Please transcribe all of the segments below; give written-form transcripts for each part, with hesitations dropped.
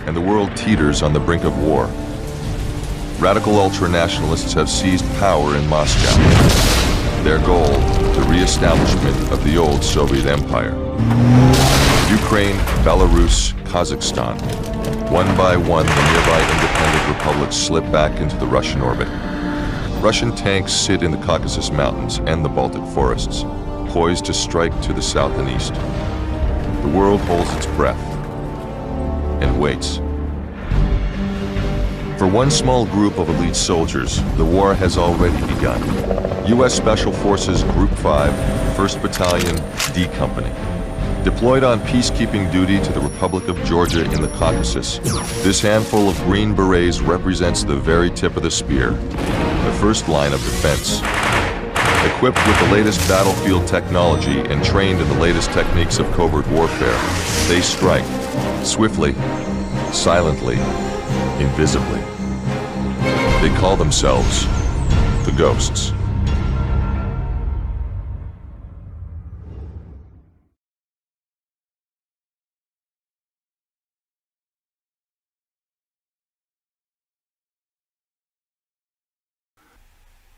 and the world teeters on the brink of war. Radical ultranationalists have seized power in Moscow. Their goal, the re-establishment of the old Soviet Empire. Ukraine, Belarus, Kazakhstan. One by one, the nearby independent republics slip back into the Russian orbit. Russian tanks sit in the Caucasus Mountains and the Baltic forests, poised to strike to the south and east. The world holds its breath and waits. For one small group of elite soldiers, the war has already begun. U.S. Special Forces Group 5, 1st Battalion, D Company. Deployed on peacekeeping duty to the Republic of Georgia in the Caucasus, this handful of Green Berets represents the very tip of the spear, the first line of defense. Equipped with the latest battlefield technology and trained in the latest techniques of covert warfare, they strike, swiftly, silently, invisibly. They call themselves the Ghosts.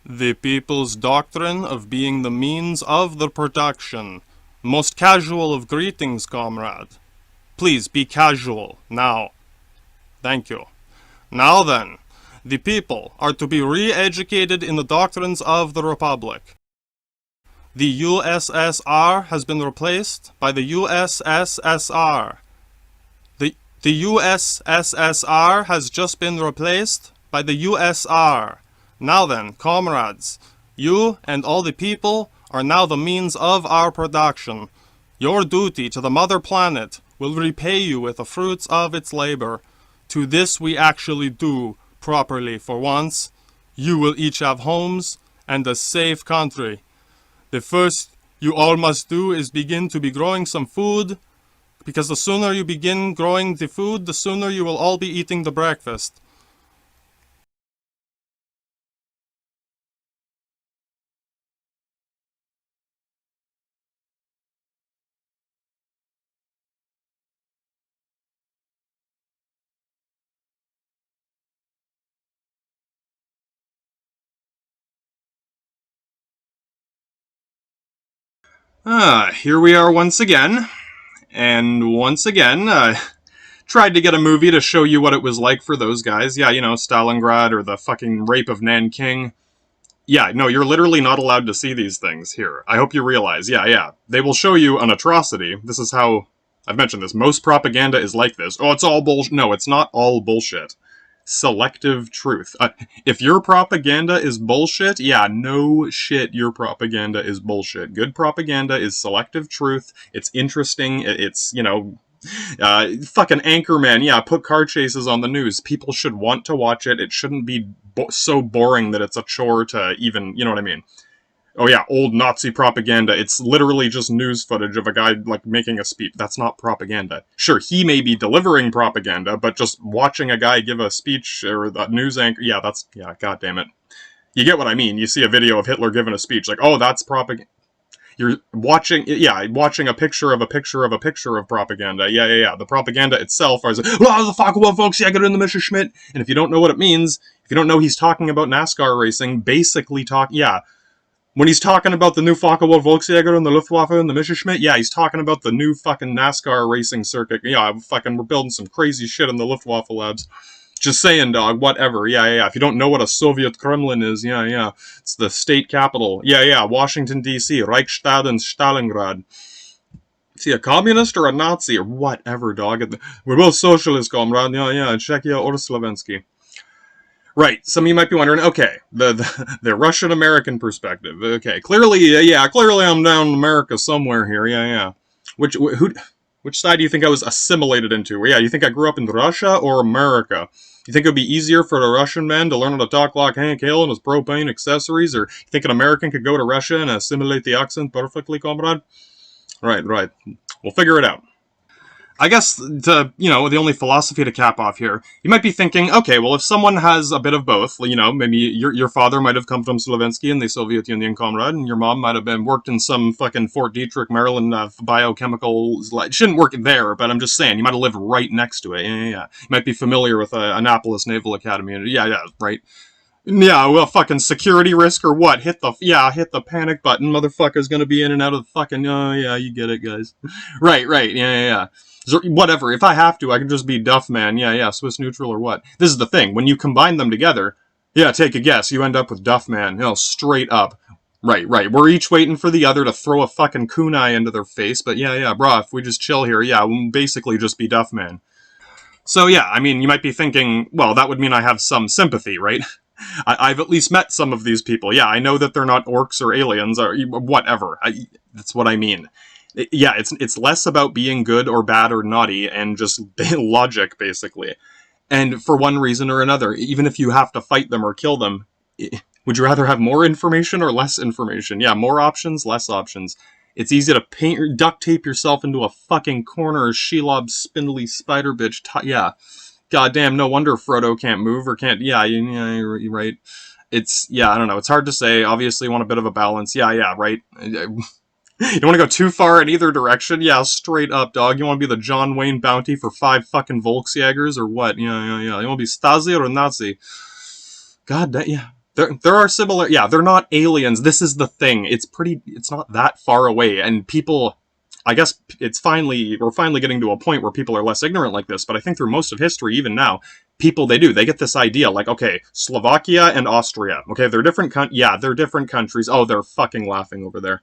The people's doctrine of being the means of the production. Most casual of greetings, comrade. Please be casual, now. Thank you. Now then, the people are to be re-educated in the doctrines of the Republic. The USSR has been replaced by the USSR. The USSR has just been replaced by the USR. Now then, comrades, you and all the people are now the means of our production. Your duty to the mother planet will repay you with the fruits of its labor. To this we actually do properly for once. You will each have homes and a safe country. The first you all must do is begin to be growing some food, because the sooner you begin growing the food, the sooner you will all be eating the breakfast. Here we are once again, and once again, tried to get a movie to show you what it was like for those guys. Yeah, you know, Stalingrad or the fucking rape of Nanking. Yeah, no, you're literally not allowed to see these things here. I hope you realize, yeah. They will show you an atrocity. This is how, I've mentioned this, most propaganda is like this. Oh, it's all bullshit. No, it's not all bullshit. Selective truth. If your propaganda is bullshit, yeah, no shit, your propaganda is bullshit. Good propaganda is selective truth. It's interesting. It's, you know, fucking Anchorman, yeah, put car chases on the news. People should want to watch it. It shouldn't be so boring that it's a chore to even, you know what I mean? Oh yeah, old Nazi propaganda. It's literally just news footage of a guy, like, making a speech. That's not propaganda. Sure, he may be delivering propaganda, but just watching a guy give a speech, or the news anchor, yeah, that's, yeah, goddammit. You get what I mean. You see a video of Hitler giving a speech, like, oh, that's propaganda. You're watching, yeah, watching a picture of a picture of a picture of propaganda. Yeah. The propaganda itself is, the fuck, what, folks, yeah, get in the Messerschmitt. And if you don't know what it means, if you don't know he's talking about NASCAR racing, basically yeah. When he's talking about the new Focke-Wulf Volksjäger and the Luftwaffe and the Messerschmitt, yeah, he's talking about the new fucking NASCAR racing circuit. Yeah, fucking, we're building some crazy shit in the Luftwaffe labs. Just saying, dog, whatever. Yeah. If you don't know what a Soviet Kremlin is, yeah. It's the state capital. Yeah. Washington, D.C., Reichstag and Stalingrad. Is he a communist or a Nazi or whatever, dog? We're both socialists, comrade. Yeah. Czechia or Slovensky. Right, some of you might be wondering, okay, the Russian-American perspective. Okay, clearly I'm down in America somewhere here, yeah. Which side do you think I was assimilated into? Yeah, you think I grew up in Russia or America? You think it would be easier for a Russian man to learn how to talk like Hank Hill and his propane accessories, or you think an American could go to Russia and assimilate the accent perfectly, comrade? Right. We'll figure it out. I guess, the only philosophy to cap off here, you might be thinking, okay, well, if someone has a bit of both, maybe your father might have come from Slovensky in the Soviet Union, comrade, and your mom might have been worked in some fucking Fort Detrick, Maryland, biochemical, shouldn't work there, but I'm just saying, you might have lived right next to it, yeah. You might be familiar with Annapolis Naval Academy, yeah, right. Yeah, well, fucking security risk or what? Hit the panic button. Motherfucker's gonna be in and out of the fucking, oh, yeah, you get it, guys. Right, yeah. So, whatever, if I have to, I can just be Duff Man, yeah, Swiss neutral or what. This is the thing, when you combine them together, yeah, take a guess, you end up with Duff Man, straight up. Right, we're each waiting for the other to throw a fucking kunai into their face, but yeah, brah, if we just chill here, yeah, we'll basically just be Duff Man. So yeah, I mean, you might be thinking, well, that would mean I have some sympathy, right? I've at least met some of these people. Yeah, I know that they're not orcs or aliens or whatever. That's what I mean. Yeah, it's less about being good or bad or naughty and just logic, basically. And for one reason or another, even if you have to fight them or kill them, would you rather have more information or less information? Yeah, more options, less options. It's easy to duct tape yourself into a fucking corner, Shelob, spindly spider bitch. Yeah. Goddamn, no wonder Frodo can't move or can't. Yeah, you're right. I don't know. It's hard to say. Obviously, you want a bit of a balance. Yeah, right. You don't want to go too far in either direction. Yeah, straight up, dog. You want to be the John Wayne bounty for 5 fucking Volksjägers or what? Yeah. You want to be Stasi or Nazi? God damn, yeah. There are similar. Yeah, they're not aliens. This is the thing. It's not that far away, and people. I guess we're finally getting to a point where people are less ignorant like this, but I think through most of history, even now, they get this idea, like, okay, Slovakia and Austria, okay, they're different they're different countries. Oh, they're fucking laughing over there.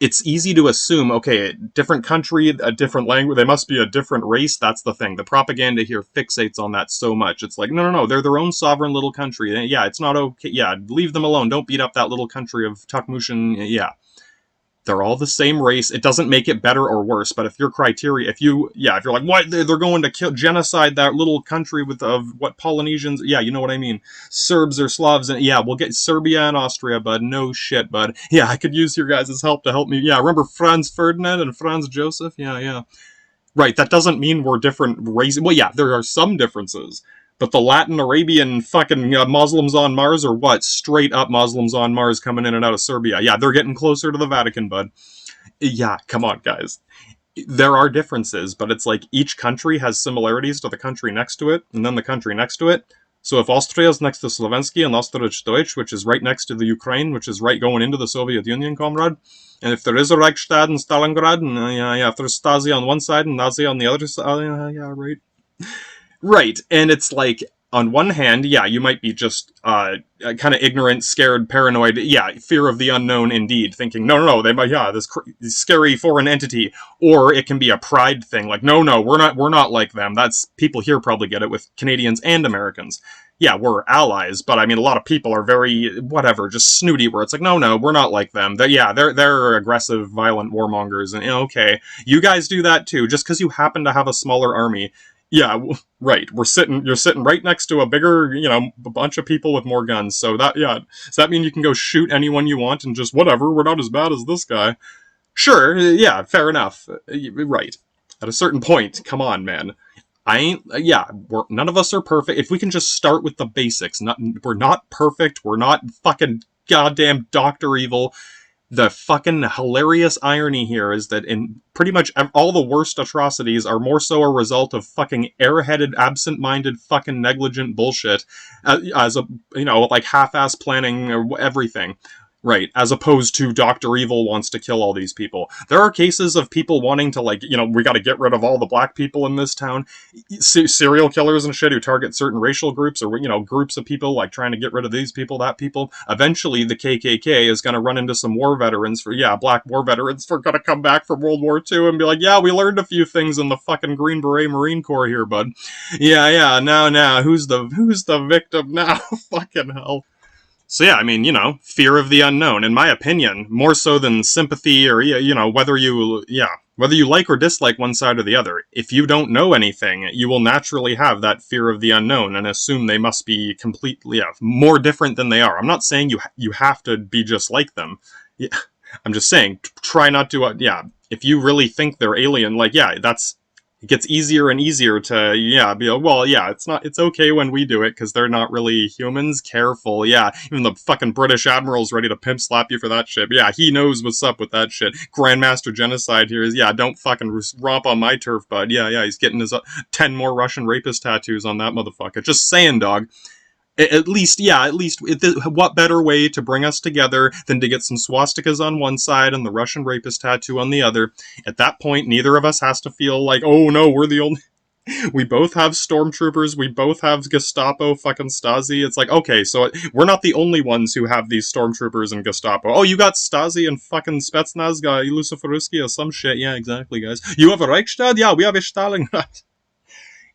It's easy to assume, okay, different country, a different language, they must be a different race. That's the thing. The propaganda here fixates on that so much. It's like, no, they're their own sovereign little country. Yeah, it's not okay. Yeah, leave them alone. Don't beat up that little country of Takmushin. Yeah. They're all the same race. It doesn't make it better or worse, but if your criteria, if you're like, what, they're going to genocide that little country of what Polynesians, yeah, you know what I mean, Serbs or Slavs, and yeah, we'll get Serbia and Austria, bud, no shit, bud, yeah, I could use your guys' help to help me, yeah, remember Franz Ferdinand and Franz Joseph, yeah, right, that doesn't mean we're different races, well, yeah, there are some differences, but the Latin Arabian fucking Muslims on Mars or what? Straight up Muslims on Mars coming in and out of Serbia. Yeah, they're getting closer to the Vatican, bud. Yeah, come on, guys. There are differences, but it's like each country has similarities to the country next to it, and then the country next to it. So if Austria is next to Slovensky and Österreich-Deutsch, which is right next to the Ukraine, which is right going into the Soviet Union, comrade, and if there is a Reichstag in Stalingrad, and if there's Stasi on one side and Nazi on the other side, yeah, right. Right, and it's like, on one hand, yeah, you might be just kind of ignorant, scared, paranoid, yeah, fear of the unknown indeed, thinking, no, they might, yeah, this scary foreign entity, or it can be a pride thing, like, no, we're not like them. That's, people here probably get it with Canadians and Americans. Yeah, we're allies, but I mean, a lot of people are very, whatever, just snooty, where it's like, no, we're not like them. They're aggressive, violent warmongers, and okay, you guys do that too, just because you happen to have a smaller army. Yeah, right. You're sitting right next to a bigger, a bunch of people with more guns. So does that mean you can go shoot anyone you want and just whatever, we're not as bad as this guy? Sure, yeah, fair enough. Right. At a certain point, come on, man. None of us are perfect. If we can just start with the basics, we're not perfect, we're not fucking goddamn Dr. Evil. The fucking hilarious irony here is that in pretty much all the worst atrocities are more so a result of fucking airheaded, absent-minded, fucking negligent bullshit, as a, like half-ass planning or everything. Right, as opposed to Dr. Evil wants to kill all these people. There are cases of people wanting to, like, we gotta get rid of all the black people in this town. Serial killers and shit who target certain racial groups or, groups of people, like, trying to get rid of these people, that people. Eventually, the KKK is gonna run into some war veterans black war veterans for gonna come back from World War II and be like, yeah, we learned a few things in the fucking Green Beret Marine Corps here, bud. Yeah, now, who's the victim now? Fucking hell. So yeah, I mean, fear of the unknown, in my opinion, more so than sympathy or, whether you like or dislike one side or the other. If you don't know anything, you will naturally have that fear of the unknown and assume they must be completely, more different than they are. I'm not saying you have to be just like them. Yeah, I'm just saying, try not to, if you really think they're alien, like, yeah, it gets easier and easier to, yeah, be like, well, yeah, it's okay when we do it, because they're not really humans. Careful, yeah. Even the fucking British Admiral's ready to pimp slap you for that shit. But yeah, he knows what's up with that shit. Grandmaster Genocide here is, yeah, don't fucking romp on my turf, bud. Yeah, he's getting his 10 more Russian rapist tattoos on that motherfucker. Just saying, dog. At least, what better way to bring us together than to get some swastikas on one side and the Russian rapist tattoo on the other? At that point, neither of us has to feel like, oh no, we're the only... We both have stormtroopers, we both have Gestapo, fucking Stasi. It's like, okay, so we're not the only ones who have these stormtroopers and Gestapo. Oh, you got Stasi and fucking Spetsnaz, Ilusifruski or some shit. Yeah, exactly, guys. You have a Reichstag? Yeah, we have a Stalingrad.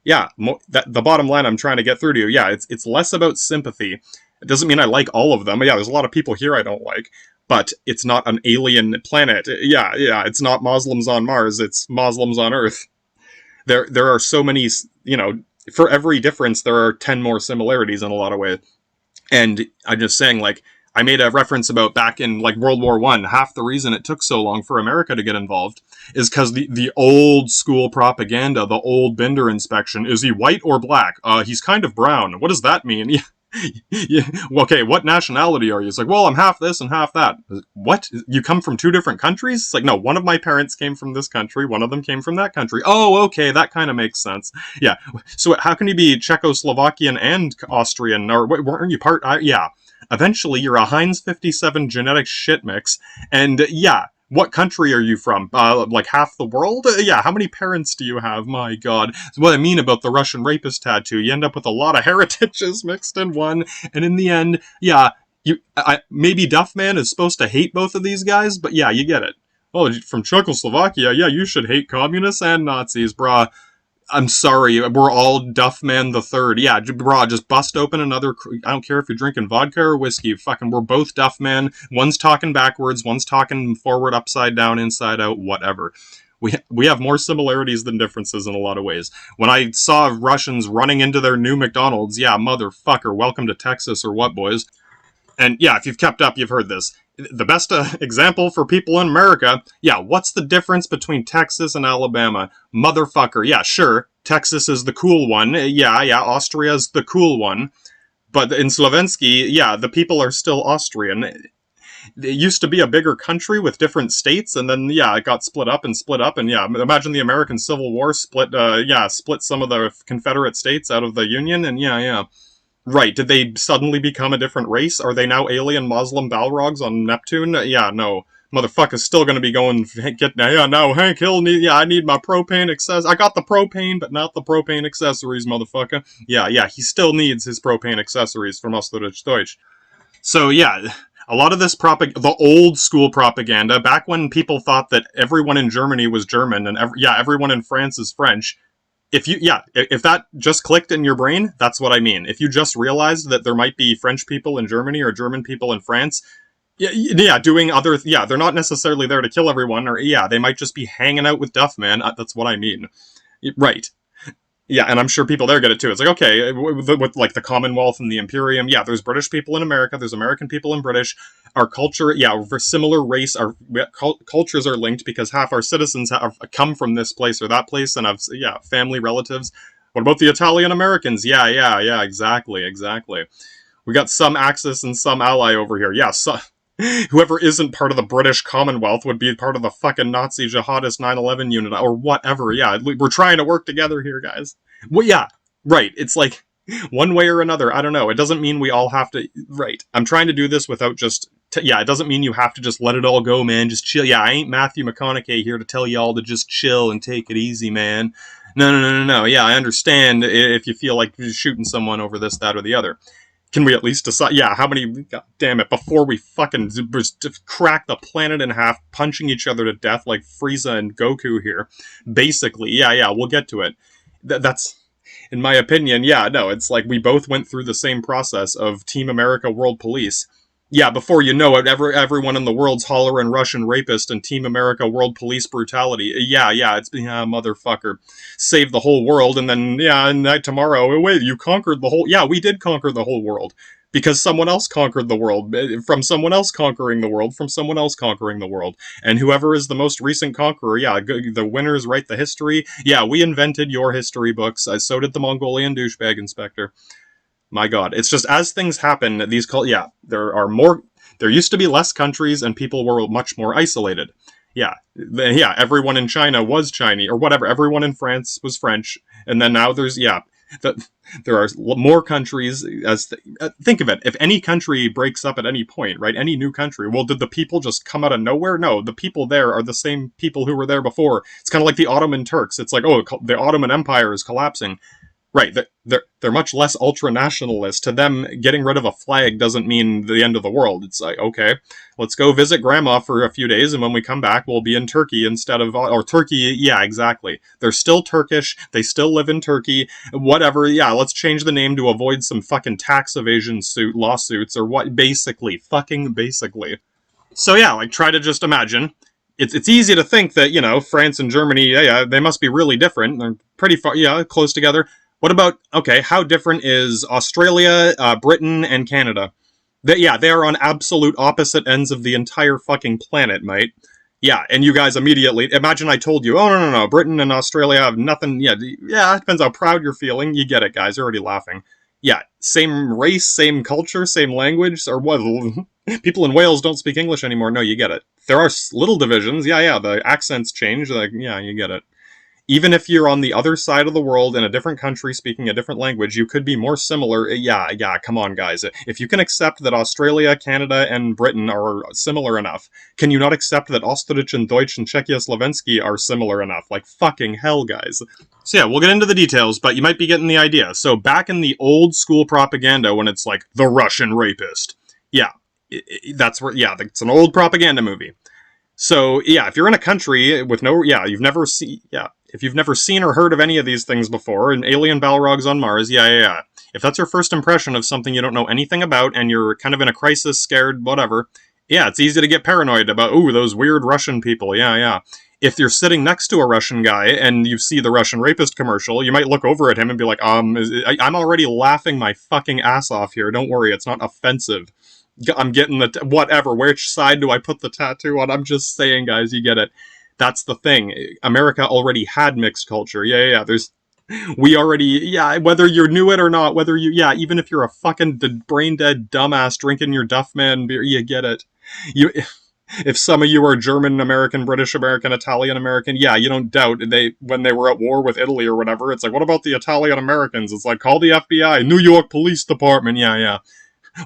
Yeah, the bottom line I'm trying to get through to you, yeah, it's less about sympathy. It doesn't mean I like all of them. Yeah, there's a lot of people here I don't like, but it's not an alien planet. Yeah, it's not Muslims on Mars, it's Muslims on Earth. There are so many, for every difference, there are 10 more similarities in a lot of ways. And I'm just saying, like, I made a reference about back in, like, World War I, half the reason it took so long for America to get involved is because the old school propaganda, the old Binder inspection, is he white or black? He's kind of brown. What does that mean? Yeah. Okay, what nationality are you? It's like, well, I'm half this and half that. What? You come from two different countries? It's like, no, one of my parents came from this country, one of them came from that country. Oh, okay, that kind of makes sense. Yeah, so how can you be Czechoslovakian and Austrian? Or weren't you part... yeah. Eventually, you're a Heinz 57 genetic shit mix, and yeah, what country are you from? Like half the world? Yeah, how many parents do you have? My god. That's what I mean about the Russian rapist tattoo. You end up with a lot of heritages mixed in one, and in the end, yeah, maybe Duffman is supposed to hate both of these guys, but yeah, you get it. Oh, from Czechoslovakia, yeah, you should hate communists and Nazis, brah. I'm sorry, we're all Duffman the Third. Yeah, brah, just bust open another... I don't care if you're drinking vodka or whiskey. Fucking, we're both Duffman. One's talking backwards, one's talking forward, upside down, inside out, whatever. We have more similarities than differences in a lot of ways. When I saw Russians running into their new McDonald's, yeah, motherfucker, welcome to Texas or what, boys? And yeah, if you've kept up, you've heard this. The best example for people in America, yeah, what's the difference between Texas and Alabama? Motherfucker, yeah, sure, Texas is the cool one. Yeah, Austria's the cool one. But in Slovensky, yeah, the people are still Austrian. It used to be a bigger country with different states, and then, yeah, it got split up, and yeah, imagine the American Civil War split some of the Confederate states out of the Union, and yeah. Right, did they suddenly become a different race? Are they now alien Muslim Balrogs on Neptune? Yeah, no. Motherfucker's still gonna be going, Hank Hill, I need my propane accessories. I got the propane, but not the propane accessories, motherfucker. Yeah, he still needs his propane accessories from Deutsch. So, yeah, a lot of this the old school propaganda, back when people thought that everyone in Germany was German, and everyone in France is French, if that just clicked in your brain, that's what I mean. If you just realized that there might be French people in Germany or German people in France, doing other, they're not necessarily there to kill everyone, or they might just be hanging out with Duffman. That's what I mean. Right. Yeah, and I'm sure people there get it too. It's like, okay, with like the Commonwealth and the Imperium, there's British people in America, there's American people in British. Our culture, we're similar race, our cultures are linked because half our citizens have come from this place or that place and have, family, relatives. What about the Italian Americans? Yeah, exactly. We got some Axis and some ally over here. Yeah, so whoever isn't part of the British Commonwealth would be part of the fucking Nazi jihadist 9/11 unit or whatever. Yeah, we're trying to work together here, guys. Well, yeah, right. It's like one way or another. I don't know. It doesn't mean we all have to. Right. I'm trying to do this without just. It doesn't mean you have to just let it all go, man. Just chill. Yeah, I ain't Matthew McConaughey here to tell y'all to just chill and take it easy, man. No. Yeah, I understand if you feel like shooting someone over this, that, or the other. Can we at least decide, how many, god damn it, before we fucking crack the planet in half, punching each other to death like Frieza and Goku here. Basically, we'll get to it. That's, in my opinion, it's like we both went through the same process of Team America World Police. Yeah, before you know it, everyone in the world's hollering Russian rapist and Team America World Police brutality. Motherfucker. Save the whole world, and then, and tomorrow, wait, you conquered the whole... Yeah, we did conquer the whole world. because someone else conquered the world, from someone else conquering the world, from someone else conquering the world. And whoever is the most recent conqueror, yeah, the winners write the history. Yeah, we invented your history books. So did the Mongolian douchebag inspector. My God. It's just as things happen, yeah, there used to be less countries and people were much more isolated. Yeah, everyone in China was Chinese, or whatever. Everyone in France was French. And then now there are more countries. Think of it. If any country breaks up at any point, right? Any new country, well, did the people just come out of nowhere? No, the people there are the same people who were there before. It's kind of like the Ottoman Turks. It's like, oh, the Ottoman Empire is collapsing. Right, they're much less ultra-nationalist. To them, getting rid of a flag doesn't mean the end of the world. It's like, okay, let's go visit grandma for a few days, and when we come back, we'll be in Turkey instead of... Or Turkey, yeah, exactly. They're still Turkish, they still live in Turkey, whatever, yeah, let's change the name to avoid some fucking tax evasion lawsuits, or what, basically. So yeah, like, try to just imagine. It's easy to think that, you know, France and Germany, yeah, they must be really different. They're pretty far, yeah, close together. What about, okay, how different is Australia, Britain, and Canada? They are on absolute opposite ends of the entire fucking planet, mate. Yeah, and you guys immediately, imagine I told you, oh, no, Britain and Australia have nothing, yeah, it depends how proud you're feeling. You get it, guys, you're already laughing. Yeah, same race, same culture, same language, or what? People in Wales don't speak English anymore. No, you get it. There are little divisions. Yeah, the accents change. Like, yeah, you get it. Even if you're on the other side of the world in a different country speaking a different language, you could be more similar. Yeah, come on, guys. If you can accept that Australia, Canada, and Britain are similar enough, can you not accept that Österreich and Deutsch and Czechoslovakia are similar enough? Like, fucking hell, guys. So yeah, we'll get into the details, but you might be getting the idea. So back in the old school propaganda when it's like, the Russian rapist. Yeah, that's where, yeah, it's an old propaganda movie. So, yeah, if you're in a country with no, if you've never seen or heard of any of these things before, and alien Balrogs on Mars, if that's your first impression of something you don't know anything about, and you're kind of in a crisis, scared, whatever, yeah, it's easy to get paranoid about, ooh, those weird Russian people, yeah. If you're sitting next to a Russian guy, and you see the Russian rapist commercial, you might look over at him and be like, I'm already laughing my fucking ass off here, don't worry, it's not offensive. I'm getting the... whatever, which side do I put the tattoo on? I'm just saying, guys, you get it. That's the thing. America already had mixed culture. Yeah, we already... Yeah, whether you knew it or not, whether you... Yeah, even if you're a fucking brain-dead dumbass drinking your Duffman beer, you get it. If some of you are German American, British American, Italian American, yeah, you don't doubt when they were at war with Italy or whatever, it's like, what about the Italian Americans? It's like, call the FBI, New York Police Department, yeah.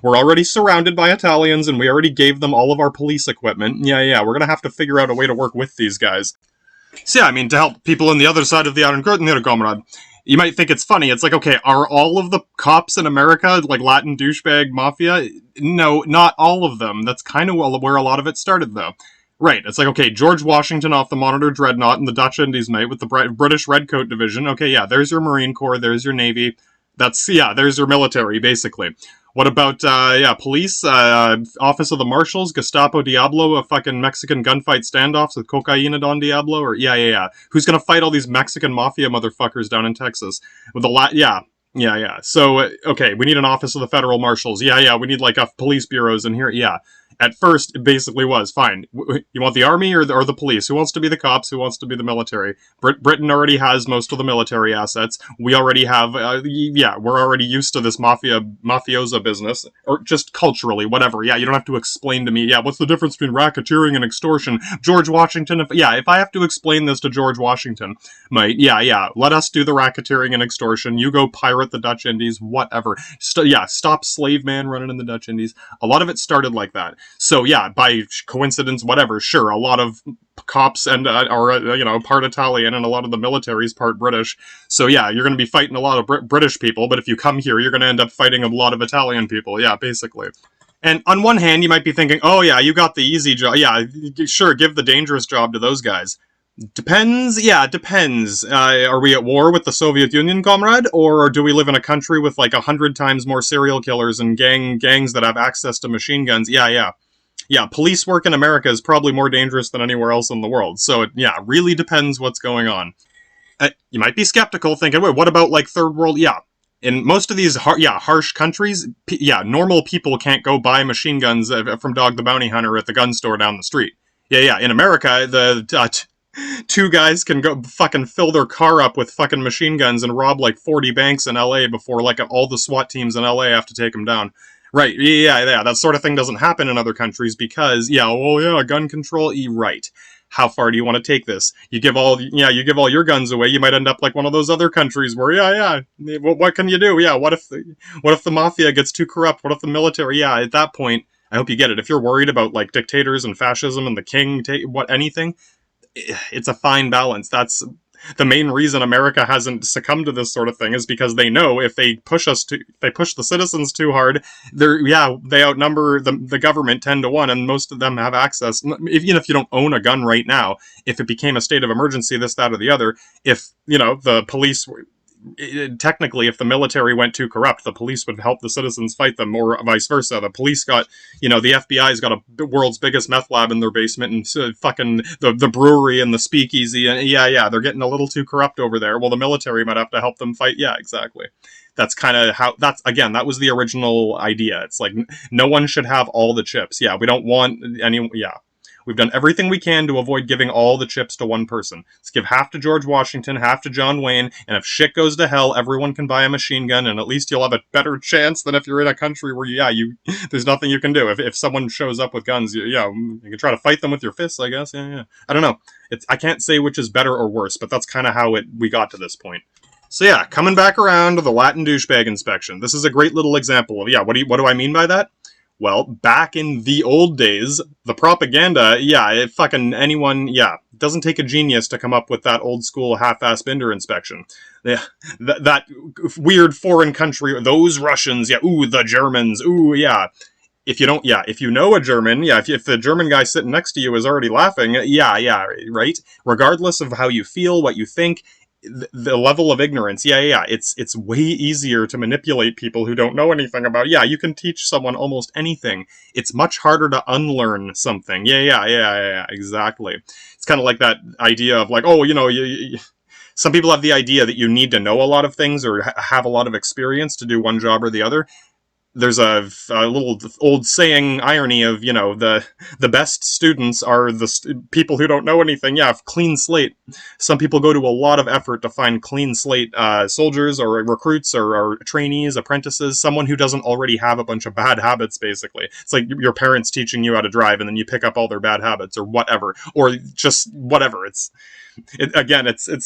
We're already surrounded by Italians, and we already gave them all of our police equipment. Yeah, we're gonna have to figure out a way to work with these guys. So yeah, I mean, to help people on the other side of the Iron Curtain here, comrade, you might think it's funny. It's like, okay, are all of the cops in America, like, Latin douchebag mafia? No, not all of them. That's kind of where a lot of it started, though. Right, it's like, okay, George Washington off the Monitor Dreadnought in the Dutch Indies, mate, with the British Redcoat Division. Okay, yeah, there's your Marine Corps, there's your Navy. There's your military, basically. What about, police, Office of the Marshals, Gestapo Diablo, a fucking Mexican gunfight standoffs with Cocaína Don Diablo, or, yeah. Who's gonna fight all these Mexican mafia motherfuckers down in Texas? With yeah. So, okay, we need an Office of the Federal Marshals. Yeah, we need, like, police bureaus in here, yeah. At first, it basically was, fine. You want the army or the police? Who wants to be the cops? Who wants to be the military? Britain already has most of the military assets. We already have, we're already used to this mafiosa business. Or just culturally, whatever. Yeah, you don't have to explain to me, yeah, what's the difference between racketeering and extortion? George Washington, if I have to explain this to George Washington, mate, yeah, let us do the racketeering and extortion. You go pirate the Dutch Indies, whatever. Stop slave man running in the Dutch Indies. A lot of it started like that. So yeah, by coincidence, whatever, sure, a lot of cops and are part Italian, and a lot of the military is part British. So yeah, you're going to be fighting a lot of British people, but if you come here, you're going to end up fighting a lot of Italian people. Yeah, basically. And on one hand, you might be thinking, oh yeah, you got the easy job. Yeah, sure, give the dangerous job to those guys. Depends. Yeah, depends. Are we at war with the Soviet Union, comrade? Or do we live in a country with like 100 times more serial killers and gangs that have access to machine guns? Yeah, police work in America is probably more dangerous than anywhere else in the world. So, it really depends what's going on. You might be skeptical, thinking, wait, what about, like, third world? Yeah, In most of these, harsh countries, normal people can't go buy machine guns from Dog the Bounty Hunter at the gun store down the street. In America, the two guys can go fucking fill their car up with fucking machine guns and rob like 40 banks in LA before like all the SWAT teams in LA have to take them down. Right, that sort of thing doesn't happen in other countries because, gun control, right. How far do you want to take this? You give all your guns away, you might end up like one of those other countries where, what can you do? What if the mafia gets too corrupt? What if the military, at that point, I hope you get it. If you're worried about like dictators and fascism and the king, anything, it's a fine balance. That's the main reason America hasn't succumbed to this sort of thing is because they know if they push the citizens too hard, they outnumber the government 10-1, and most of them have access. Even if you don't own a gun right now, if it became a state of emergency, this, that, or the other, if the police. Technically, if the military went too corrupt, the police would help the citizens fight them, or vice versa. The police got, the FBI's got the world's biggest meth lab in their basement, and fucking the brewery and the speakeasy, and they're getting a little too corrupt over there. Well, the military might have to help them fight. Yeah, exactly. That's kind of how, that was the original idea. It's like, no one should have all the chips. We don't want any, We've done everything we can to avoid giving all the chips to one person. Let's give half to George Washington, half to John Wayne, and if shit goes to hell, everyone can buy a machine gun, and at least you'll have a better chance than if you're in a country where, there's nothing you can do. If someone shows up with guns, you can try to fight them with your fists, I guess. I don't know. I can't say which is better or worse, but that's kind of how we got to this point. So coming back around to the Latin douchebag inspection. This is a great little example of, what do I mean by that? Well, back in the old days, the propaganda, it doesn't take a genius to come up with that old school half-ass Binder inspection. That weird foreign country, those Russians, the Germans, If you know a German, if the German guy sitting next to you is already laughing, right? Regardless of how you feel, what you think, the level of ignorance, it's way easier to manipulate people who don't know anything about, you can teach someone almost anything. It's much harder to unlearn something. Exactly. It's kind of like that idea of like, some people have the idea that you need to know a lot of things or have a lot of experience to do one job or the other. There's a little old saying, irony of, the best students are the people who don't know anything. Clean slate. Some people go to a lot of effort to find clean slate soldiers or recruits or trainees, apprentices, someone who doesn't already have a bunch of bad habits, basically. It's like your parents teaching you how to drive and then you pick up all their bad habits or whatever. Or just whatever. It's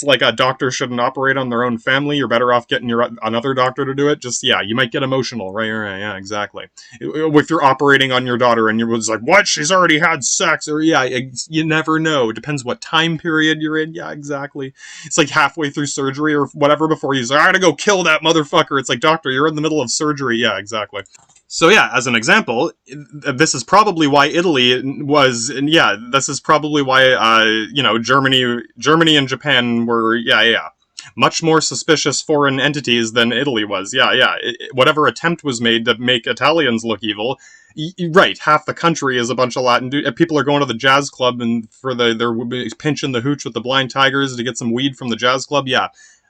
like a doctor shouldn't operate on their own family. You're better off getting another doctor to do it. Just, you might get emotional, right? Exactly. If you're operating on your daughter and you're like, what? She's already had sex. Or, you never know. It depends what time period you're in. Yeah, exactly. It's like halfway through surgery or whatever before he's like, I gotta go kill that motherfucker. It's like, doctor, you're in the middle of surgery. Yeah, exactly. So as an example, this is probably why Italy was, this is probably why, Germany and Japan were, much more suspicious foreign entities than Italy was. Whatever attempt was made to make Italians look evil, right, half the country is a bunch of Latin people are going to the jazz club and they're pinching the hooch with the blind tigers to get some weed from the jazz club.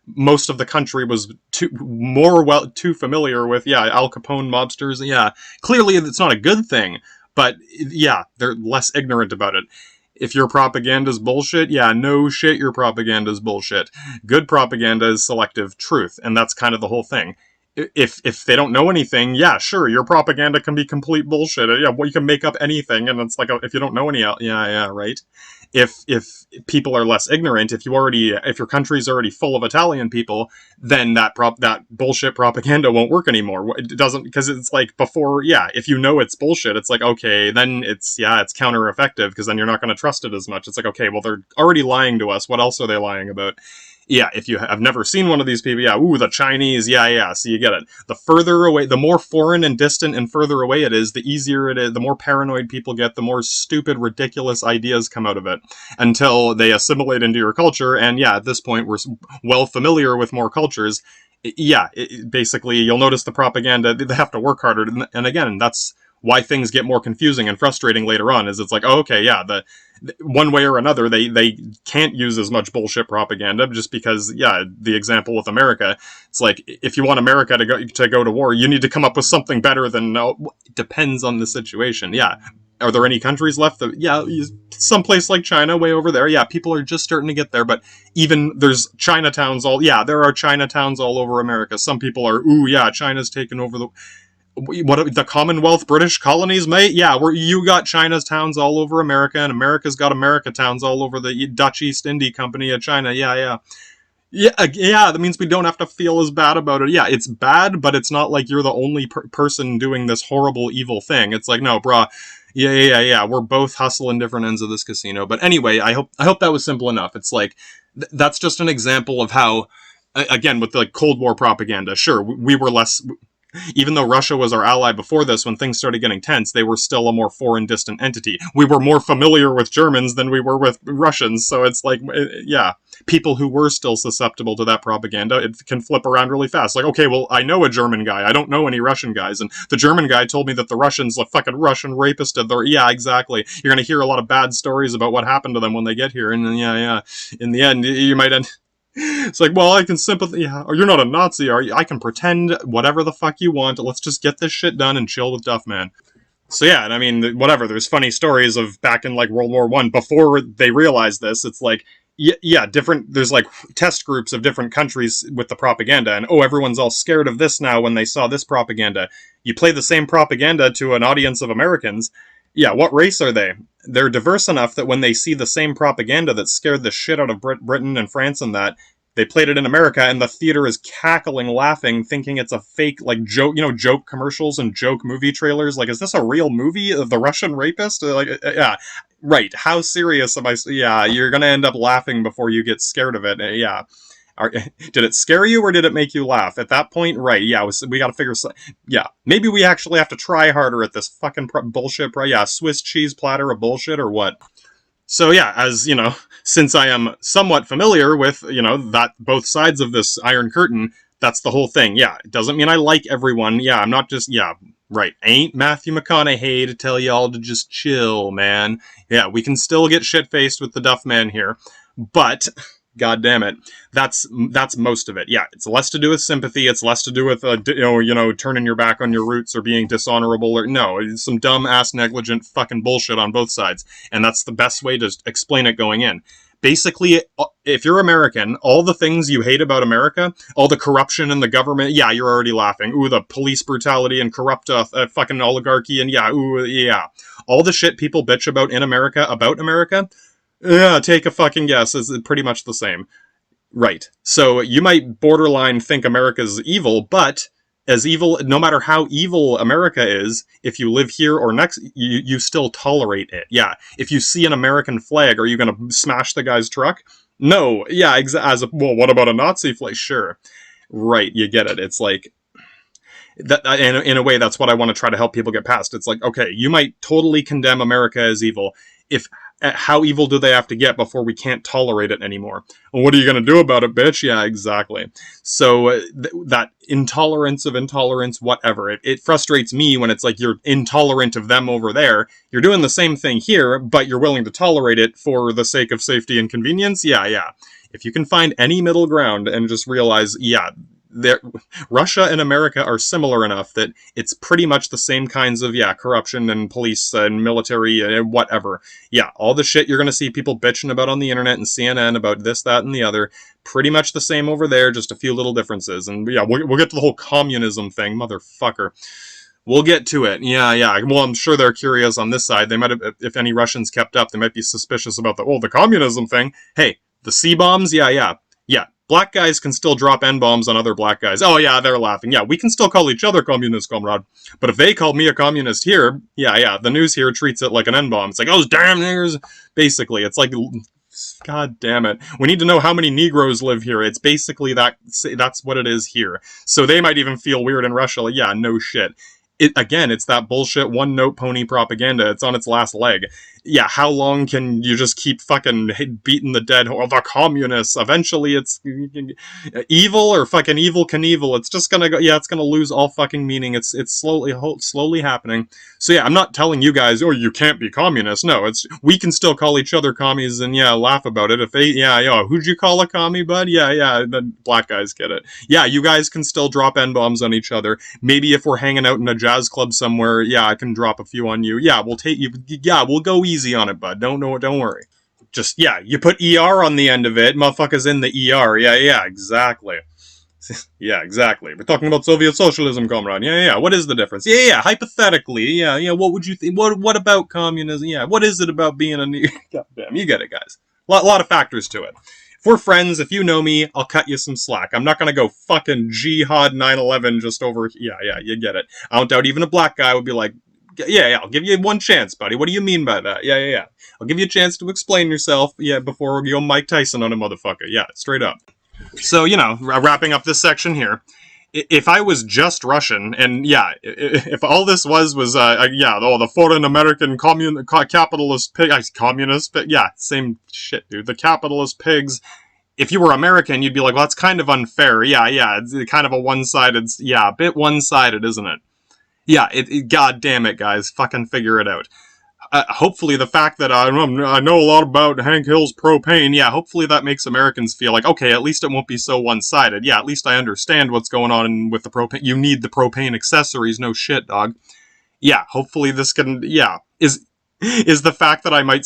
Most of the country was too familiar with, Al Capone mobsters. Clearly it's not a good thing, but they're less ignorant about it. If your propaganda is bullshit, no shit, your propaganda is bullshit. Good propaganda is selective truth, and that's kind of the whole thing. If they don't know anything, sure, your propaganda can be complete bullshit. You can make up anything, and it's like, if you don't know any, right? If people are less ignorant, if your country's already full of Italian people, then that bullshit propaganda won't work anymore. It doesn't, because it's like before, if you know it's bullshit, it's like, okay, then it's counter-effective, because then you're not going to trust it as much. It's like, okay, well, they're already lying to us. What else are they lying about? If you have never seen one of these people, the Chinese, so you get it. The further away, the more foreign and distant and further away it is, the easier it is, the more paranoid people get, the more stupid, ridiculous ideas come out of it, until they assimilate into your culture, and at this point, we're well familiar with more cultures. Basically, you'll notice the propaganda, they have to work harder, and again, that's why things get more confusing and frustrating later on, is it's like, oh, okay, yeah, the one way or another, they can't use as much bullshit propaganda, just because, yeah, the example with America, it's like, if you want America to go to war, you need to come up with something better than, it depends on the situation, yeah. Are there any countries left? Yeah, someplace like China, way over there. Yeah, people are just starting to get there, but even there's Chinatowns there are Chinatowns all over America. Some people are, ooh, yeah, China's taken over the Commonwealth British colonies, mate? Yeah, you got China's towns all over America, and America's got America towns all over the Dutch East India Company of China. Yeah. Yeah, that means we don't have to feel as bad about it. Yeah, it's bad, but it's not like you're the only person doing this horrible, evil thing. It's like, no, brah, yeah. We're both hustling different ends of this casino. But anyway, I hope that was simple enough. It's like, that's just an example of how, again, with the Cold War propaganda, sure, we were less... Even though Russia was our ally before this, when things started getting tense, they were still a more foreign, distant entity. We were more familiar with Germans than we were with Russians, so it's like, yeah, people who were still susceptible to that propaganda, it can flip around really fast. Like, okay, well, I know a German guy, I don't know any Russian guys, and the German guy told me that the Russians, a fucking Russian rapist, yeah, exactly. You're gonna hear a lot of bad stories about what happened to them when they get here, and then, yeah, in the end, you might end... It's like, well, I can sympathize. Yeah, or you're not a Nazi, are you? I can pretend whatever the fuck you want. Let's just get this shit done and chill with Duff Man. So yeah, and I mean, whatever. There's funny stories of back in like World War I, before they realized this. It's like, yeah, different. There's like test groups of different countries with the propaganda, and everyone's all scared of this now when they saw this propaganda. You play the same propaganda to an audience of Americans. Yeah, what race are they? They're diverse enough that when they see the same propaganda that scared the shit out of Britain and France and that, they played it in America, and the theater is cackling, laughing, thinking it's a fake, like, joke, joke commercials and joke movie trailers. Like, is this a real movie of the Russian rapist? Like, yeah, right. How serious am I? Yeah, you're gonna end up laughing before you get scared of it. Yeah. Did it scare you or did it make you laugh? At that point, right, yeah, we gotta figure... Yeah, maybe we actually have to try harder at this fucking bullshit... Yeah, Swiss cheese platter of bullshit or what? So yeah, as, since I am somewhat familiar with, that both sides of this Iron Curtain, that's the whole thing. Yeah, it doesn't mean I like everyone. Yeah, I'm not just... Yeah, right. Ain't Matthew McConaughey to tell y'all to just chill, man. Yeah, we can still get shit-faced with the Duff Man here, but... God damn it. That's most of it. Yeah, it's less to do with sympathy. It's less to do with, turning your back on your roots or being dishonorable or... No, it's some dumb-ass, negligent fucking bullshit on both sides. And that's the best way to explain it going in. Basically, if you're American, all the things you hate about America, all the corruption in the government, yeah, you're already laughing. Ooh, the police brutality and corrupt fucking oligarchy and yeah, ooh, yeah. All the shit people bitch about in America, yeah, take a fucking guess. It's pretty much the same. Right. So you might borderline think America's evil, but as evil, no matter how evil America is, if you live here or next, you still tolerate it. Yeah. If you see an American flag, are you going to smash the guy's truck? No. Yeah, well, what about a Nazi flag? Sure. Right, you get it. It's like... that in a way, that's what I want to try to help people get past. It's like, okay, you might totally condemn America as evil. How evil do they have to get before we can't tolerate it anymore? Well, what are you going to do about it, bitch? Yeah, exactly. So that intolerance of intolerance, whatever, it frustrates me when it's like you're intolerant of them over there. You're doing the same thing here, but you're willing to tolerate it for the sake of safety and convenience. Yeah. If you can find any middle ground and just realize, yeah, Russia and America are similar enough that it's pretty much the same kinds of, yeah, corruption and police and military and whatever. Yeah, all the shit you're going to see people bitching about on the internet and CNN about this, that, and the other, pretty much the same over there, just a few little differences. And yeah, we'll get to the whole communism thing, motherfucker. We'll get to it. Yeah. Well, I'm sure they're curious on this side. They might have, if any Russians kept up, they might be suspicious about the communism thing. Hey, the C-bombs? Yeah. Black guys can still drop N-bombs on other black guys. Oh, yeah, they're laughing. Yeah, we can still call each other communist, comrade. But if they call me a communist here, yeah, the news here treats it like an N-bomb. It's like, oh, damn niggers. Basically, it's like, God damn it. We need to know how many Negroes live here. It's basically that's what it is here. So they might even feel weird in Russia. Like, yeah, no shit. It's that bullshit one-note pony propaganda. It's on its last leg. yeah, how long can you just keep fucking beating the dead horse? The communists, eventually it's evil or fucking evil Knievel. It's just gonna go, yeah, it's gonna lose all fucking meaning. It's slowly happening. So yeah, I'm not telling you guys, oh, you can't be communist. No, we can still call each other commies and yeah, laugh about it. If they, yeah, who'd you call a commie, bud? Yeah, the black guys get it. Yeah, you guys can still drop N-bombs on each other. Maybe if we're hanging out in a jazz club somewhere, yeah, I can drop a few on you. Yeah, we'll take you, yeah, we'll go easy on it, bud. Don't worry. Just, yeah, you put ER on the end of it, motherfuckers in the ER. Yeah, exactly. Yeah, exactly. We're talking about Soviet socialism, comrade. Yeah. What is the difference? Yeah. Hypothetically, yeah. What would you think? What about communism? Yeah. What is it about being a new? Goddamn, you get it, guys. Lot of factors to it. If we're friends, if you know me, I'll cut you some slack. I'm not gonna go fucking jihad 9/11 just over. Yeah. You get it. I don't doubt even a black guy would be like, yeah. I'll give you one chance, buddy. What do you mean by that? Yeah. I'll give you a chance to explain yourself. Yeah, before we go Mike Tyson on a motherfucker. Yeah, straight up. So, wrapping up this section here, if I was just Russian, and yeah, if all this was the foreign American capitalist pig, communist, yeah, same shit, dude, the capitalist pigs, if you were American, you'd be like, well, that's kind of unfair, yeah, it's kind of a one-sided, yeah, a bit one-sided, isn't it? Yeah, god damn it, guys, fucking figure it out. Hopefully the fact that I know a lot about Hank Hill's propane, yeah, hopefully that makes Americans feel like, okay, at least it won't be so one-sided. Yeah, at least I understand what's going on with the propane. You need the propane accessories, no shit, dog. Yeah, hopefully this can, yeah, is the fact that I might,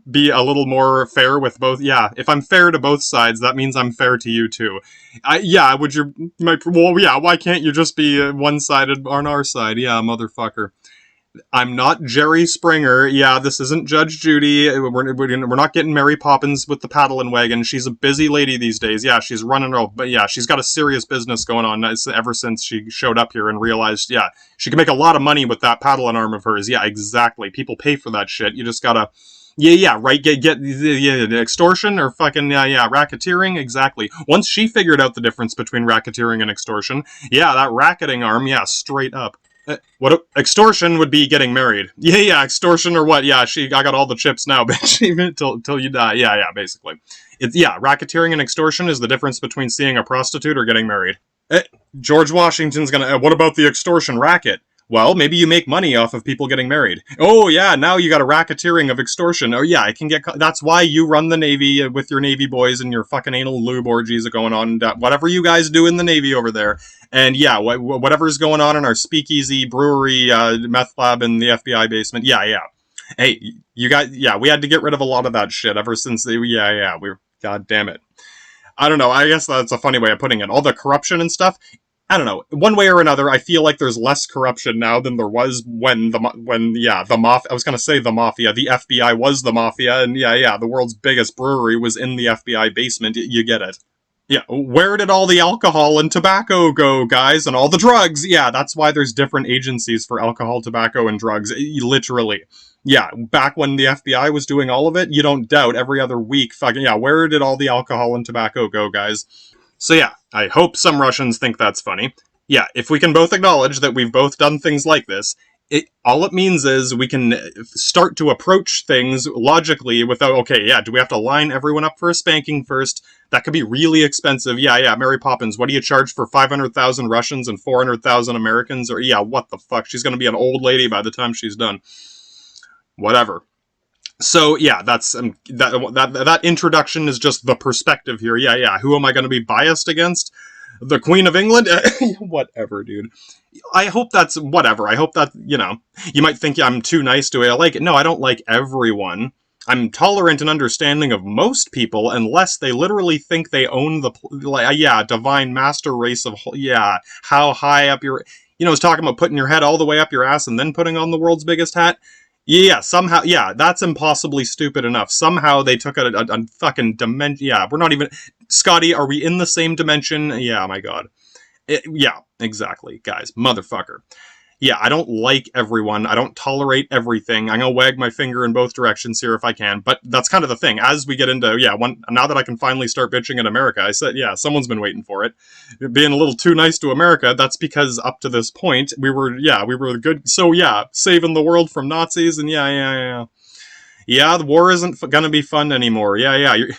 be a little more fair with both, yeah, if I'm fair to both sides, that means I'm fair to you too. Why can't you just be one-sided on our side? Yeah, motherfucker. I'm not Jerry Springer. Yeah, this isn't Judge Judy. We're not getting Mary Poppins with the paddling wagon. She's a busy lady these days. Yeah, she's running around. But yeah, she's got a serious business going on ever since she showed up here and realized, yeah, she can make a lot of money with that paddling arm of hers. Yeah, exactly. People pay for that shit. You just gotta... Yeah, right, get extortion or fucking, racketeering, exactly. Once she figured out the difference between racketeering and extortion, yeah, that racketing arm, yeah, straight up. Extortion would be getting married. Yeah, extortion or what? Yeah, I got all the chips now, bitch. Even till you die. Yeah, basically. Racketeering and extortion is the difference between seeing a prostitute or getting married. George Washington's gonna, what about the extortion racket? Well, maybe you make money off of people getting married. Oh, yeah, now you got a racketeering of extortion. Oh, yeah, I can get... That's why you run the Navy with your Navy boys and your fucking anal lube orgies going on. Whatever you guys do in the Navy over there. And, yeah, whatever's going on in our speakeasy, brewery, meth lab, in the FBI basement. Yeah. Hey, you guys... Yeah, we had to get rid of a lot of that shit ever since they... Yeah, we're... God damn it. I don't know, I guess that's a funny way of putting it. All the corruption and stuff... I don't know. One way or another, I feel like there's less corruption now than there was when the mafia. I was gonna say the mafia. The FBI was the mafia, and the world's biggest brewery was in the FBI basement. You get it. Yeah, where did all the alcohol and tobacco go, guys? And all the drugs? Yeah, that's why there's different agencies for alcohol, tobacco, and drugs. Literally. Yeah, back when the FBI was doing all of it, you don't doubt every other week, fucking, yeah, where did all the alcohol and tobacco go, guys? So yeah, I hope some Russians think that's funny. Yeah, if we can both acknowledge that we've both done things like this, all it means is we can start to approach things logically without, okay, yeah, do we have to line everyone up for a spanking first? That could be really expensive. Yeah, Mary Poppins, what do you charge for 500,000 Russians and 400,000 Americans? Or yeah, what the fuck? She's gonna be an old lady by the time she's done. Whatever. So yeah, that's that introduction is just the perspective here. Yeah. Who am I going to be biased against? The Queen of England? Whatever, dude. I hope that's whatever. I hope that, you might think I'm too nice to it. I like it. No, I don't like everyone. I'm tolerant and understanding of most people unless they literally think they own the divine master race of how high up your I was talking about putting your head all the way up your ass and then putting on the world's biggest hat. Yeah, somehow, that's impossibly stupid enough. Somehow they took a fucking dimension. Yeah, we're not even... Scotty, are we in the same dimension? Yeah, my god. Yeah, exactly, guys. Motherfucker. Yeah, I don't like everyone. I don't tolerate everything. I'm gonna wag my finger in both directions here if I can. But that's kind of the thing. As we get into, now that I can finally start bitching at America, I said, someone's been waiting for it. Being a little too nice to America, that's because up to this point, we were good. So, saving the world from Nazis, and yeah. Yeah, the war isn't gonna be fun anymore. You're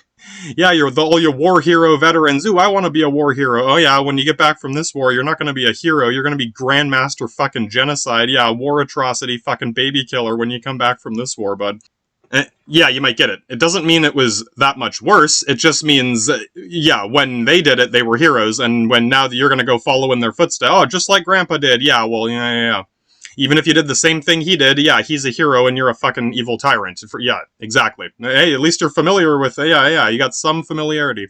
all your war hero veterans. Ooh, I want to be a war hero. Oh yeah, when you get back from this war, you're not gonna be a hero. You're gonna be Grandmaster fucking genocide. Yeah, war atrocity, fucking baby killer when you come back from this war, bud. Yeah, you might get it. It doesn't mean it was that much worse. It just means, yeah, when they did it, they were heroes, and when now you're gonna go follow in their footsteps, oh, just like Grandpa did. Yeah, well, yeah. Even if you did the same thing he did, yeah, he's a hero and you're a fucking evil tyrant. Yeah, exactly. Hey, at least you're familiar with, yeah, you got some familiarity.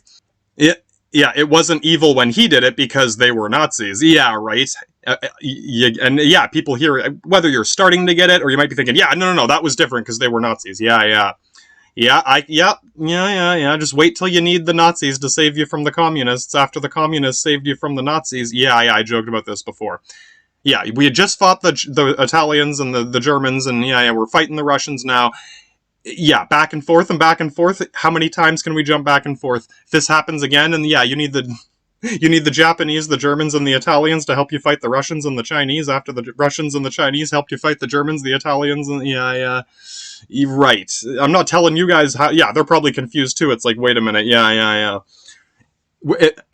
It wasn't evil when he did it because they were Nazis. Yeah, right. And yeah, people hear, whether you're starting to get it or you might be thinking, yeah, no, that was different because they were Nazis. Yeah. Just wait till you need the Nazis to save you from the communists after the communists saved you from the Nazis. Yeah, I joked about this before. Yeah, we had just fought the Italians and the Germans, and yeah, we're fighting the Russians now. Yeah, back and forth and back and forth. How many times can we jump back and forth? If this happens again, and yeah, you need the Japanese, the Germans, and the Italians to help you fight the Russians and the Chinese after the Russians and the Chinese helped you fight the Germans, the Italians, and yeah. Right. I'm not telling you guys how. Yeah, they're probably confused too. It's like, wait a minute. Yeah.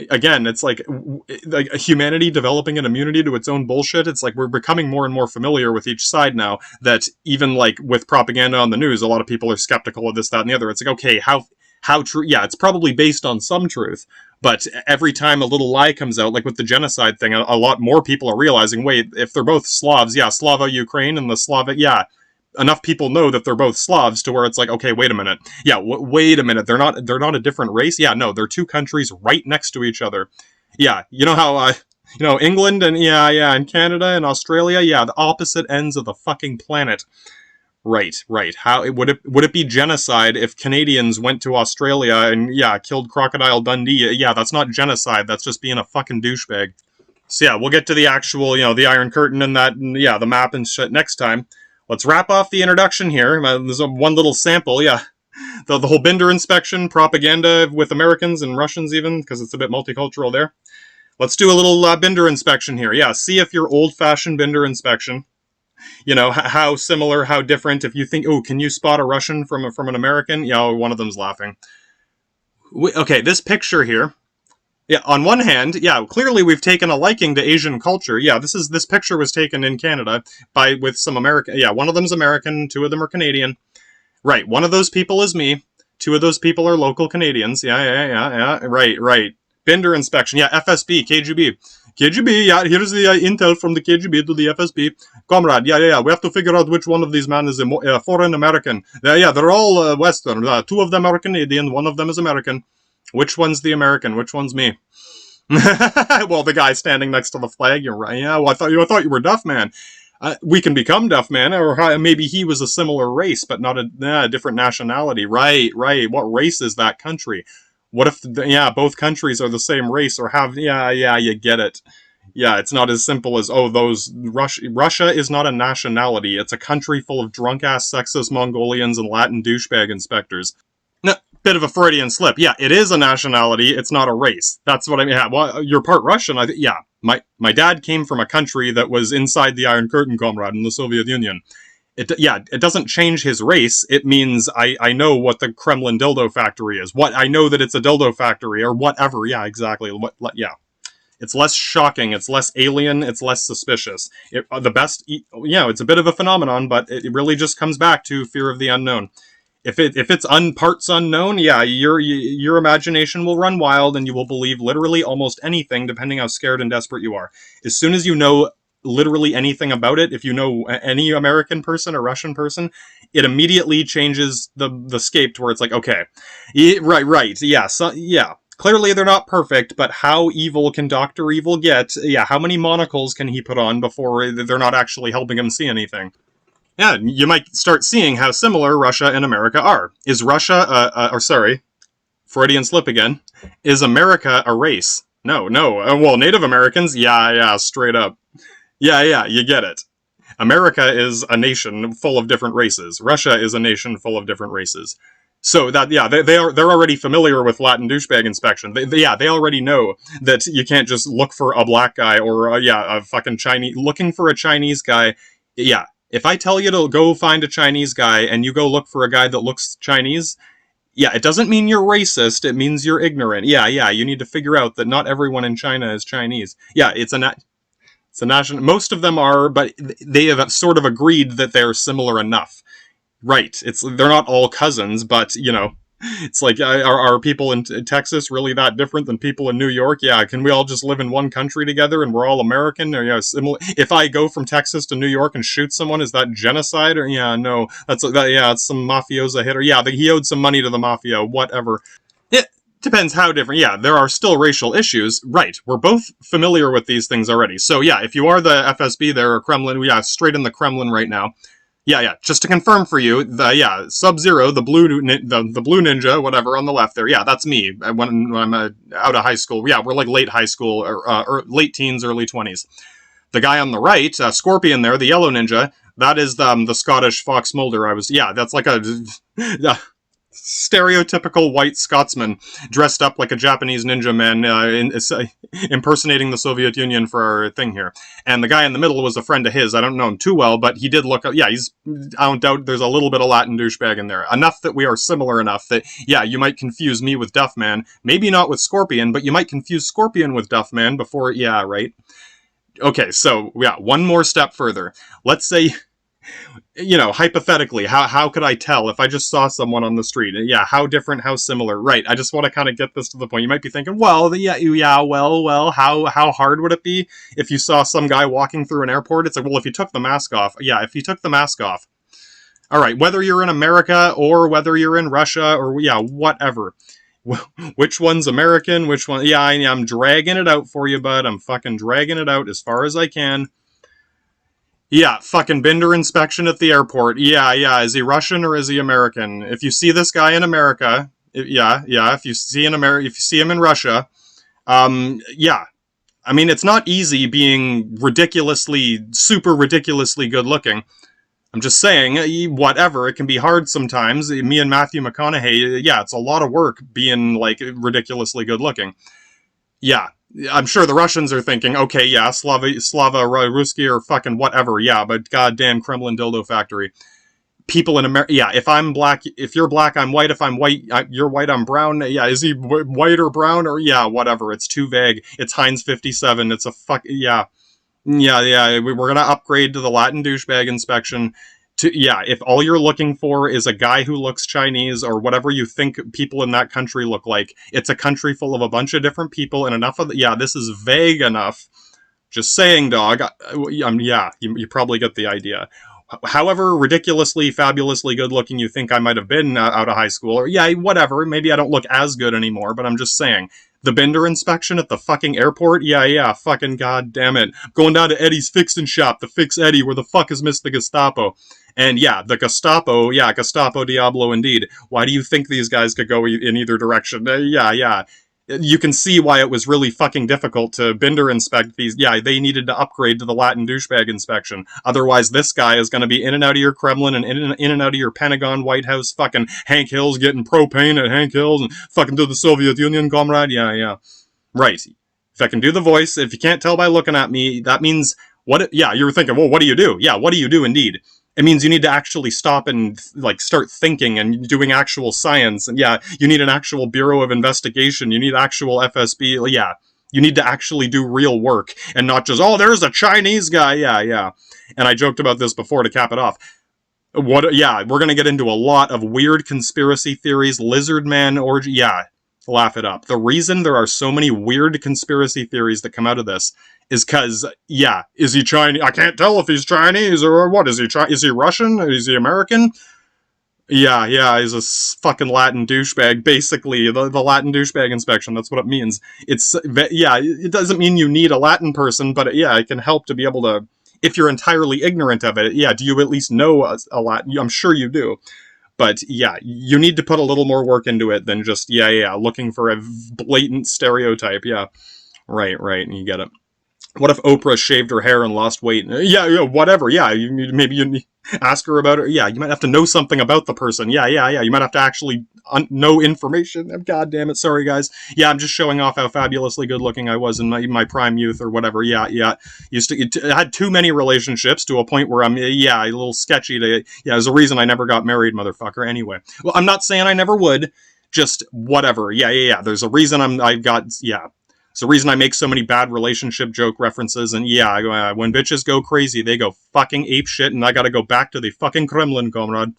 Again, it's like humanity developing an immunity to its own bullshit. It's like we're becoming more and more familiar with each side now, that even like with propaganda on the news, a lot of people are skeptical of this, that, and the other. It's like, okay, how true? Yeah, it's probably based on some truth, but every time a little lie comes out, like with the genocide thing, a lot more people are realizing, wait, if they're both Slavs, yeah, Slava Ukraine and the Slavic, yeah, enough people know that they're both Slavs to where it's like, okay, wait a minute. Yeah, wait a minute. They're not a different race. Yeah, no, they're two countries right next to each other. Yeah, you know how England and and Canada and Australia, yeah, the opposite ends of the fucking planet. Right. How would it be genocide if Canadians went to Australia and killed Crocodile Dundee? Yeah, that's not genocide. That's just being a fucking douchebag. So yeah, we'll get to the actual, the Iron Curtain and that, and the map and shit next time. Let's wrap off the introduction here. There's one little sample, yeah. The whole Binder inspection, propaganda with Americans and Russians even, because it's a bit multicultural there. Let's do a little Binder inspection here. Yeah, see if your old-fashioned Binder inspection, how similar, how different. If you think, oh, can you spot a Russian from an American? Yeah, one of them's laughing. Okay, this picture here. Yeah, on one hand, yeah, clearly we've taken a liking to Asian culture. Yeah, this picture was taken in Canada with some American. Yeah, one of them's American, two of them are Canadian. Right, one of those people is me. Two of those people are local Canadians. Yeah. Right. Binder inspection. Yeah, FSB, KGB. KGB, yeah, here's the intel from the KGB to the FSB. Comrade, yeah. We have to figure out which one of these men is a foreign American. Yeah, they're all Western. Two of them are Canadian, one of them is American. Which one's the American? Which one's me? Well, the guy standing next to the flag, you're right. Yeah, well, I thought you were deaf, man. We can become deaf, man. Or maybe he was a similar race, but not a different nationality. Right. What race is that country? What if, both countries are the same race or have, you get it. Yeah, it's not as simple as, Russia is not a nationality. It's a country full of drunk-ass sexist Mongolians and Latin douchebag inspectors. No, bit of a Freudian slip. Yeah, it is a nationality. It's not a race. That's what I mean. Yeah, well, you're part Russian. My dad came from a country that was inside the Iron Curtain, comrade, in the Soviet Union. It doesn't change his race. It means I know what the Kremlin dildo factory is. I know that it's a dildo factory or whatever. Yeah, exactly. It's less shocking. It's less alien. It's less suspicious. It's a bit of a phenomenon, but it really just comes back to fear of the unknown. If it's parts unknown, yeah, your imagination will run wild and you will believe literally almost anything, depending how scared and desperate you are. As soon as you know literally anything about it, if you know any American person or Russian person, it immediately changes the scape to where it's like, okay, right, yeah. Clearly they're not perfect, but how evil can Dr. Evil get? Yeah, how many monocles can he put on before they're not actually helping him see anything? Yeah, you might start seeing how similar Russia and America are. Is Russia, Freudian slip again. Is America a race? No. Well, Native Americans? Yeah, straight up. Yeah, you get it. America is a nation full of different races. Russia is a nation full of different races. So they're already familiar with Latin douchebag inspection. They already know that you can't just look for a black guy or a fucking Chinese. Looking for a Chinese guy, yeah, If I tell you to go find a Chinese guy and you go look for a guy that looks Chinese, yeah, it doesn't mean you're racist. It means you're ignorant. Yeah, you need to figure out that not everyone in China is Chinese. Yeah, it's a national. Most of them are, but they have sort of agreed that they're similar enough. Right. They're not all cousins, but it's like, are people in Texas really that different than people in New York? Yeah, can we all just live in one country together and we're all American? Or, similar. If I go from Texas to New York and shoot someone, is that genocide? Or no, it's some mafioso hit. Or he owed some money to the mafia. Whatever. It depends how different. Yeah, there are still racial issues. Right. We're both familiar with these things already. So yeah, if you are the FSB there or Kremlin, straight in the Kremlin right now. Yeah. Just to confirm for you, Sub-Zero, the blue ninja, whatever, on the left there. Yeah, that's me when I'm out of high school. Yeah, we're like late high school or late teens, early 20s. The guy on the right, Scorpion there, the yellow ninja, that is the Scottish Fox Mulder. That's like a stereotypical white Scotsman dressed up like a Japanese ninja man, impersonating the Soviet Union for our thing here. And the guy in the middle was a friend of his. I don't know him too well, but he did look up. Yeah, I don't doubt there's a little bit of Latin douchebag in there. Enough that we are similar enough that, yeah, you might confuse me with Duffman. Maybe not with Scorpion, but you might confuse Scorpion with Duffman before, yeah, right? Okay, so, yeah, one more step further. Let's say, hypothetically, how could I tell if I just saw someone on the street? Yeah, how different, how similar? Right, I just want to kind of get this to the point. You might be thinking, well, how hard would it be if you saw some guy walking through an airport? It's like, well, if you took the mask off. Yeah, if you took the mask off. All right, whether you're in America or whether you're in Russia or, whatever. Which one's American? Which one? Yeah, I'm dragging it out for you, bud. I'm fucking dragging it out as far as I can. Yeah, fucking Binder inspection at the airport. Yeah. Is he Russian or is he American? If you see this guy in America, if you see him in Russia, yeah. I mean, it's not easy being super ridiculously good looking. I'm just saying, whatever, it can be hard sometimes. Me and Matthew McConaughey, yeah, it's a lot of work being, like, ridiculously good looking. Yeah, I'm sure the Russians are thinking, okay, yeah, Slava Ruski or fucking whatever, yeah, but goddamn Kremlin dildo factory. People in America, yeah, if I'm black, if you're black, I'm white. If I'm white, you're white, I'm brown. Yeah, is he white or brown? Or, yeah, whatever, it's too vague. It's Heinz 57, it's a yeah. Yeah, we're going to upgrade to the Latin douchebag inspection. If all you're looking for is a guy who looks Chinese or whatever you think people in that country look like, it's a country full of a bunch of different people and enough of this is vague enough. Just saying, dog. You probably get the idea. However ridiculously, fabulously good looking you think I might have been out of high school, or whatever, maybe I don't look as good anymore, but I'm just saying. The Binder inspection at the fucking airport? Yeah, fucking goddamn it. Going down to Eddie's fixin' shop, the Fix Eddie, where the fuck is Mr. Gestapo? And yeah, the Gestapo, Gestapo Diablo indeed. Why do you think these guys could go in either direction? Yeah. You can see why it was really fucking difficult to Binder inspect these. Yeah, they needed to upgrade to the Latin douchebag inspection. Otherwise, this guy is going to be in and out of your Kremlin and in and out of your Pentagon, White House, fucking Hank Hill's getting propane at Hank Hill's and fucking to the Soviet Union, comrade. Yeah. Right. If I can do the voice, if you can't tell by looking at me, that means you were thinking, well, what do you do? Yeah, what do you do indeed? It means you need to actually stop and start thinking and doing actual science. And you need an actual Bureau of Investigation. You need actual FSB. Yeah, you need to actually do real work and not just, there's a Chinese guy. Yeah. And I joked about this before to cap it off. We're going to get into a lot of weird conspiracy theories, lizard man orgy. Yeah, laugh it up. The reason there are so many weird conspiracy theories that come out of this is because, is he Chinese? I can't tell if he's Chinese or what. Is he Russian? Is he American? Yeah, he's a fucking Latin douchebag. Basically, the Latin douchebag inspection, that's what it means. It doesn't mean you need a Latin person, but it can help to be able to, if you're entirely ignorant of it, do you at least know a Latin? I'm sure you do. But you need to put a little more work into it than just, looking for a blatant stereotype. Yeah, right, you get it. What if Oprah shaved her hair and lost weight? Yeah, whatever. Yeah, maybe you ask her about it. Yeah, you might have to know something about the person. Yeah. You might have to actually know information. God damn it. Sorry, guys. Yeah, I'm just showing off how fabulously good looking I was in my prime youth or whatever. Yeah. I had too many relationships to a point where I'm, a little sketchy. There's a reason I never got married, motherfucker. Anyway. Well, I'm not saying I never would. Just whatever. Yeah. There's a reason it's the reason I make so many bad relationship joke references, and when bitches go crazy, they go fucking ape shit, and I gotta go back to the fucking Kremlin, comrade.